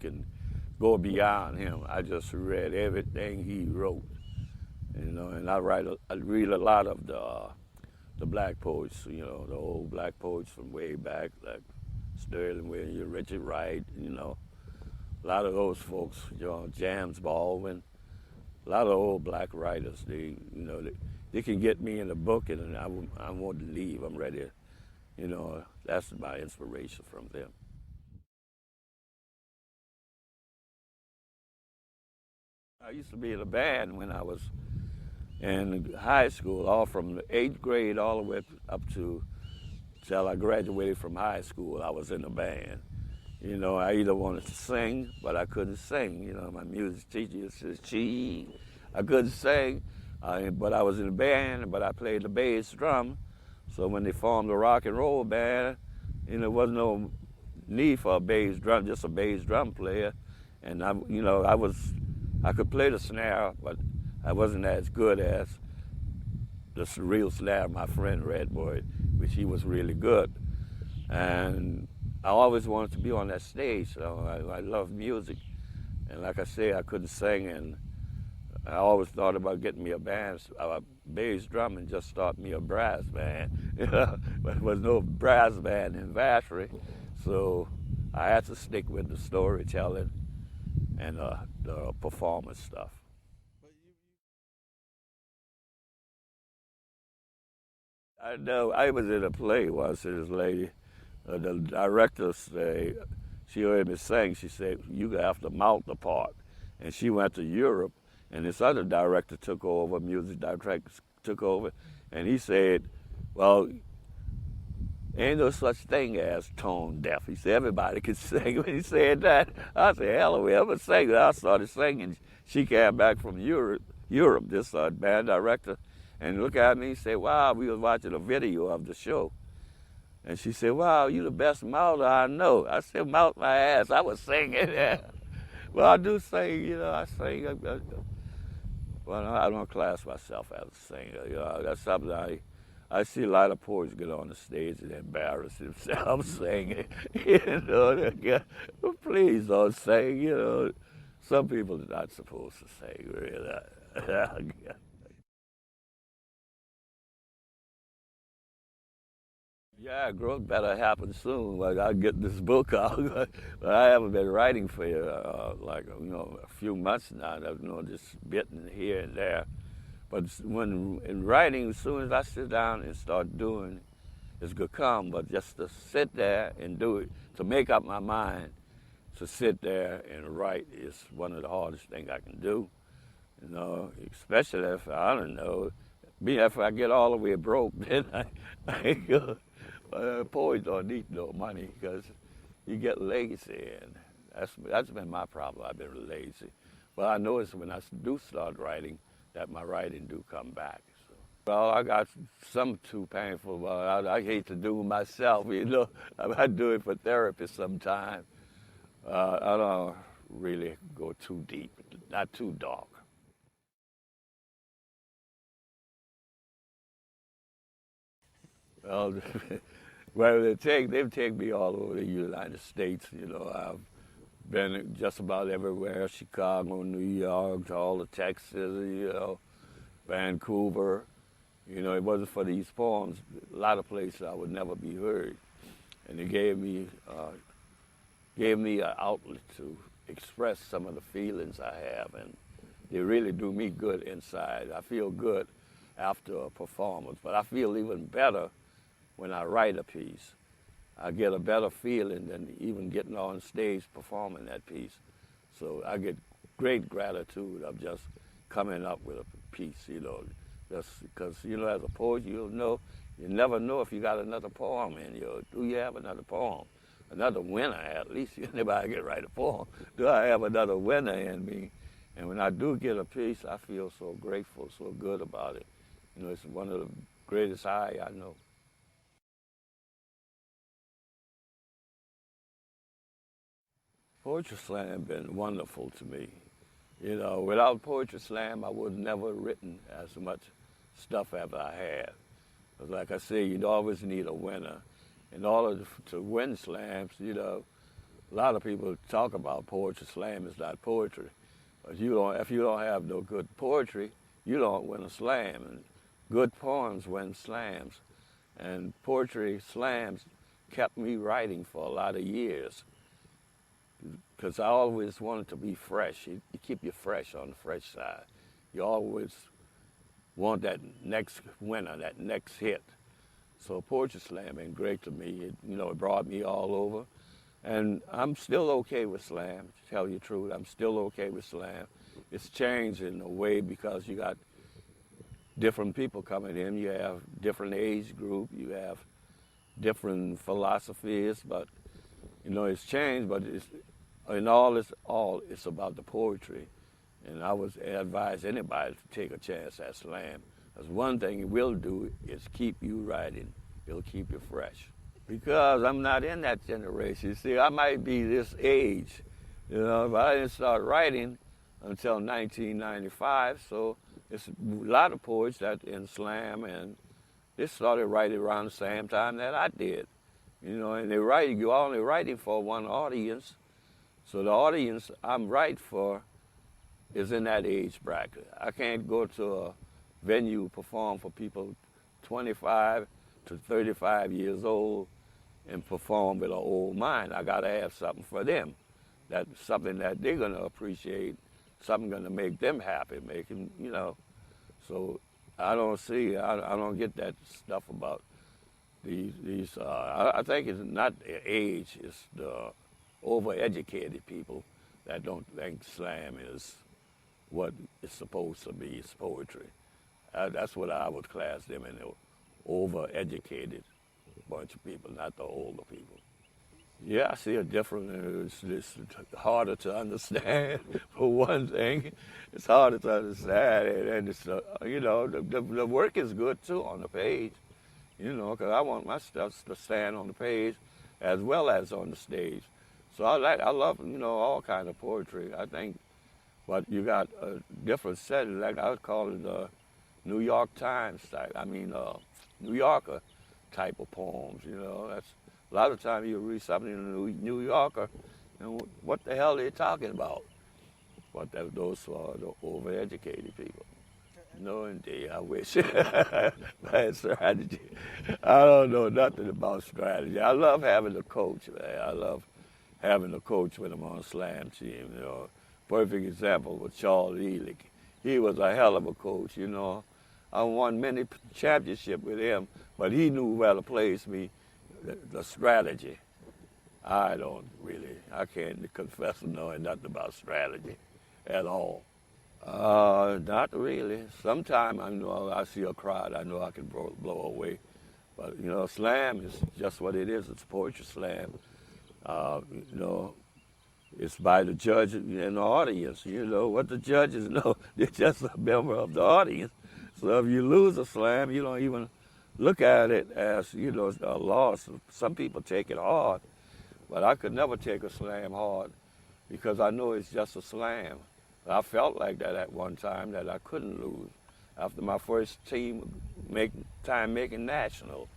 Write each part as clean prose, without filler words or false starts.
can go beyond him. I just read everything he wrote, and I read a lot of the black poets, the old black poets from way back, like Sterling Williams, Richard Wright, a lot of those folks, James Baldwin, a lot of old black writers. They can get me in a book, and I won't leave. I'm ready. That's my inspiration from them. I used to be in a band when I was in high school, all from the 8th grade all the way up to till I graduated from high school. I was in a band. I either wanted to sing, but I couldn't sing. My music teacher says, "Gee, I couldn't sing," but I was in a band, but I played the bass drum. So when they formed a rock and roll band, there wasn't no need for a bass drum, just a bass drum player. And I could play the snare, but I wasn't as good as the real snare my friend Red Boy, which he was really good. And I always wanted to be on that stage, so I love music. And like I say, I couldn't sing, and I always thought about getting me a band, a bass drum, and just start me a brass band. But there was no brass band in Vacherie, so I had to stick with the storytelling and the performance stuff. I know I was in a play once, and this lady, the director she heard me sing. She said, "You have to mouth the part." And she went to Europe, and this other director took over, music director took over, and he said, "Well, ain't no such thing as tone deaf." He said, "Everybody can sing." When he said that, I said, "Hell, we ever sing?" I started singing. She came back from Europe, this band director, and looked at me and said, "Wow, we was watching a video of the show." And she said, "Wow, you the best mouther I know." I said, "Mouth my ass." I was singing. Well, I do sing, I sing. Well, I don't class myself as a singer. That's something I see a lot of poets get on the stage and embarrass themselves singing. Please don't sing. Some people are not supposed to sing, really. Yeah, growth better happen soon. Like I get this book out, but I haven't been writing for a few months now. Just bitten here and there. But when in writing, as soon as I sit down and start doing, it's gonna come. But just to sit there and do it, to make up my mind, to sit there and write is one of the hardest things I can do. Especially if I don't know, if I get all the way broke, then I ain't good. Poets don't need no money because you get lazy, and that's been my problem. I've been lazy. But I notice when I do start writing that my writing do come back. So. Well, I got some too painful, but I hate to do myself. I do it for therapy sometimes. I don't really go too deep, not too dark. Well, well, they've taken me all over the United States. I've been just about everywhere: Chicago, New York, all of Texas, Vancouver. It wasn't for these poems, a lot of places I would never be heard, and it gave me an outlet to express some of the feelings I have, and they really do me good inside. I feel good after a performance, but I feel even better when I write a piece. I get a better feeling than even getting on stage performing that piece. So I get great gratitude of just coming up with a piece, just because, as a poet, you never know if you got another poem in you. Do you have another poem? Another winner, at least. Anybody can write a poem. Do I have another winner in me? And when I do get a piece, I feel so grateful, so good about it. It's one of the greatest highs I know. Poetry Slam been wonderful to me. Without Poetry Slam, I would never written as much stuff as I have. Because like I say, you'd always need a winner. In order to win slams, A lot of people talk about poetry. Slam is not poetry. But if you don't have no good poetry, you don't win a slam. And good poems win slams. And poetry slams kept me writing for a lot of years because I always wanted to be fresh. You keep you fresh on the fresh side. You always want that next winner, that next hit. So poetry slam been great to me. It brought me all over. And I'm still okay with slam, to tell you the truth. I'm still okay with slam. It's changed in a way because you got different people coming in. You have different age group. You have different philosophies. But, it's changed. But it's about the poetry. And I would advise anybody to take a chance at slam. Because one thing it will do is keep you writing. It'll keep you fresh. Because I'm not in that generation. See, I might be this age, but I didn't start writing until 1995. So it's a lot of poets that in slam, and they started writing around the same time that I did. And you're only writing for one audience. So the audience I'm writing for is in that age bracket. I can't go to a venue perform for people 25 to 35 years old and perform with an old mind. I got to have something for them. That's something that they're going to appreciate, something going to make them happy, So I don't get that stuff about these. I think it's not the age, it's the overeducated people that don't think slam is what it's supposed to be. It's poetry. That's what I would class them in, the overeducated bunch of people, not the older people. Yeah, I see a difference. It's harder to understand, for one thing. It's harder to understand, and it's, the work is good, too, on the page, because I want my stuff to stand on the page as well as on the stage. So I love, all kind of poetry, I think. But you got a different setting, like I would call it the New York Times type. New Yorker type of poems, That's a lot of times you read something in the New Yorker, and what the hell are they talking about? But those are the overeducated people. No, indeed, I wish. Bad strategy. I don't know nothing about strategy. I love having a coach, man. I love having a coach when I'm on a slam team, Perfect example was Charles Ehrlich. He was a hell of a coach, I won many championships with him, but he knew where to place me, the strategy. I can't confess to knowing nothing about strategy at all. Not really. Sometimes I see a crowd, I know I can blow away. But, slam is just what it is. It's poetry slam. It's by the judge and the audience. What the judges know, they're just a member of the audience. So if you lose a slam, you don't even look at it as, a loss. Some people take it hard, but I could never take a slam hard because I know it's just a slam. I felt like that at one time, that I couldn't lose. After my first team making national,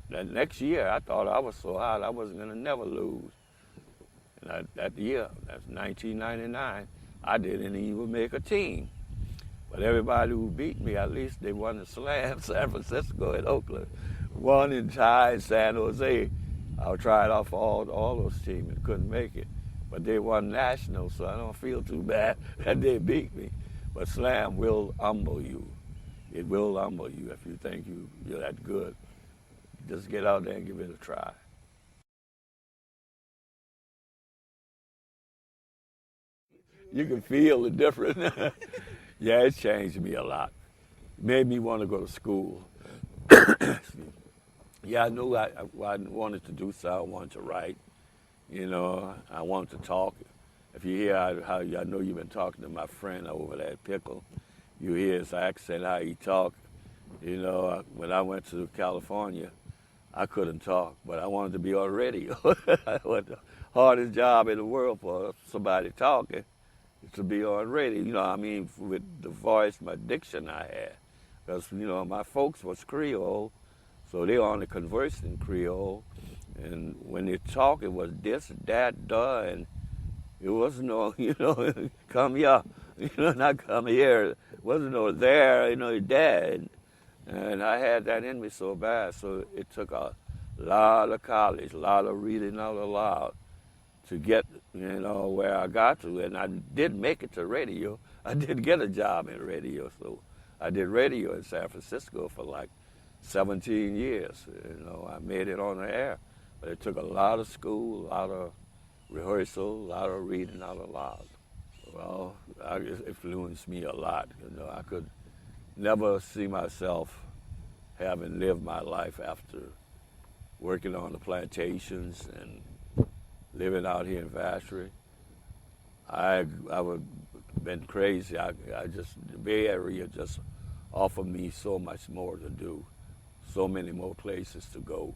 that next year I thought I was so hot I wasn't going to never lose. And that year, that's 1999, I didn't even make a team. But everybody who beat me, at least they won the slam, San Francisco and Oakland. Won in tie in San Jose. I tried out for all those teams and couldn't make it. But they won national, so I don't feel too bad that they beat me. But slam will humble you. It will humble you if you think you're that good. Just get out there and give it a try. You can feel the difference. Yeah, it changed me a lot. Made me want to go to school. Yeah, I knew I wanted to do so. I wanted to write. I wanted to talk. If you hear how I know you've been talking to my friend over there at Pickle, you hear his accent, how he talk. When I went to California, I couldn't talk, but I wanted to be on radio. The hardest job in the world for somebody talking is to be on radio. With the voice, my diction I had. Because, my folks was Creole, so they only conversed in Creole. And when they talk, it was this, that, duh, and it wasn't no, come here, not come here. It wasn't no there, dad. And I had that in me so bad, so it took a lot of college, a lot of reading out aloud to get, where I got to. And I did make it to radio. I did get a job in radio, so I did radio in San Francisco for like 17 years. I made it on the air. But it took a lot of school, a lot of rehearsal, a lot of reading out aloud. Well, it influenced me a lot. I could never see myself having lived my life after working on the plantations and living out here in Vacherie. I would have been crazy. The Bay Area just offered me so much more to do, so many more places to go,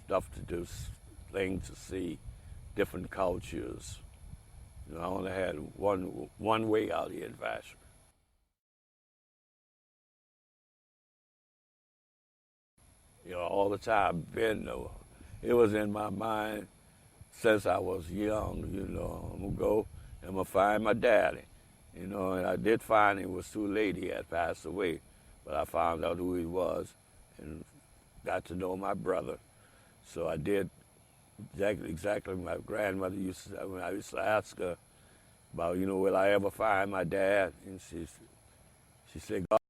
stuff to do, things to see, different cultures. I only had one way out here in Vacherie. All the time, it was in my mind since I was young, I'm going to go, I'm going to find my daddy. And I did find him. It was too late, he had passed away. But I found out who he was and got to know my brother. So I did exactly my grandmother used to, when I used to ask her about, will I ever find my dad? And she said, God